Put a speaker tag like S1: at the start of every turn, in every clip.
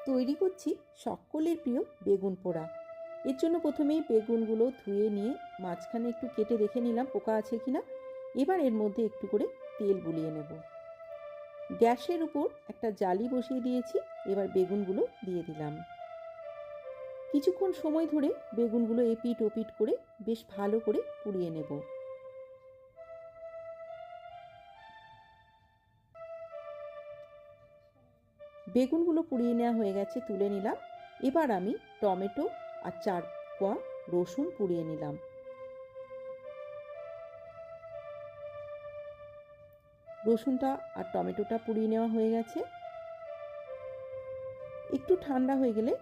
S1: তৈরি করছি সকলের প্রিয় বেগুন পোড়া। এর জন্য প্রথমেই বেগুনগুলো ধুয়ে নিয়ে মাঝখানে একটু কেটে দেখে নিলাম পোকা আছে কিনা। এবার এর মধ্যে একটু করে তেল বুলিয়ে নেব। গ্যাসের উপর একটা জালি বসিয়ে দিয়েছি। এবার বেগুনগুলো দিয়ে দিলাম। কিছুক্ষণ সময় ধরে বেগুনগুলো এপিট ওপিট করে বেশ ভালো করে পুড়িয়ে নেব। বেগুনগুলো পুড়িয়ে নেওয়া হয়ে গেছে, তুলে নিলাম। এবার আমি টমেটো আর 4 কোয়া রসুন পুড়িয়ে নিলাম। রসুনটা আর টমেটোটা পুড়িয়ে নেওয়া হয়ে গেছে। একটু ঠান্ডা হয়ে গেলে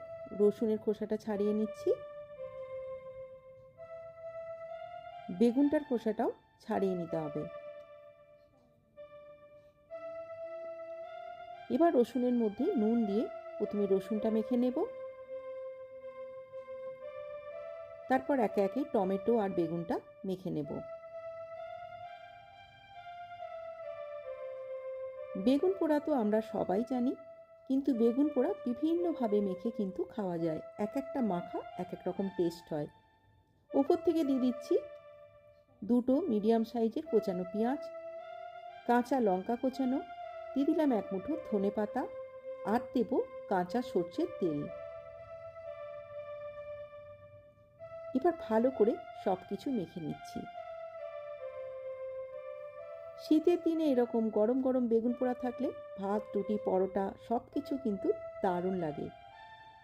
S1: রসুনের খোসাটা ছাড়িয়ে নিচ্ছি। বেগুনটার খোসাটাও ছাড়িয়ে নিতে হবে। এবার রসুনের মধ্যে নুন দিয়ে প্রথমে রসুনটা মেখে নেব। তারপর একে একে টমেটো আর বেগুনটা মেখে নেব। বেগুন পোড়া তো আমরা সবাই জানি, কিন্তু বেগুন পোড়া বিভিন্নভাবে মেখে কিন্তু খাওয়া যায়। এক একটা মাখা এক এক রকম টেস্ট হয়। উপর থেকে দিয়ে দিচ্ছি 2টো মিডিয়াম সাইজের কোচানো পেঁয়াজ, কাঁচা লঙ্কা কোচানো, দিয়ে দিলাম 1 মুঠো ধনে পাতা, আর দেব কাঁচা সর্ষের তেল। এবার ভালো করে সব কিছু মেখে নিচ্ছি। শীতের দিনে এরকম গরম গরম বেগুন পোড়া থাকলে ভাত, রুটি, পরোটা সব কিছু কিন্তু দারুণ লাগে।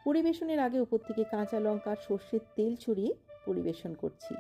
S1: পরিবেশনের আগে উপর থেকে কাঁচা লঙ্কা, সর্ষের তেল ছড়িয়ে পরিবেশন করছি।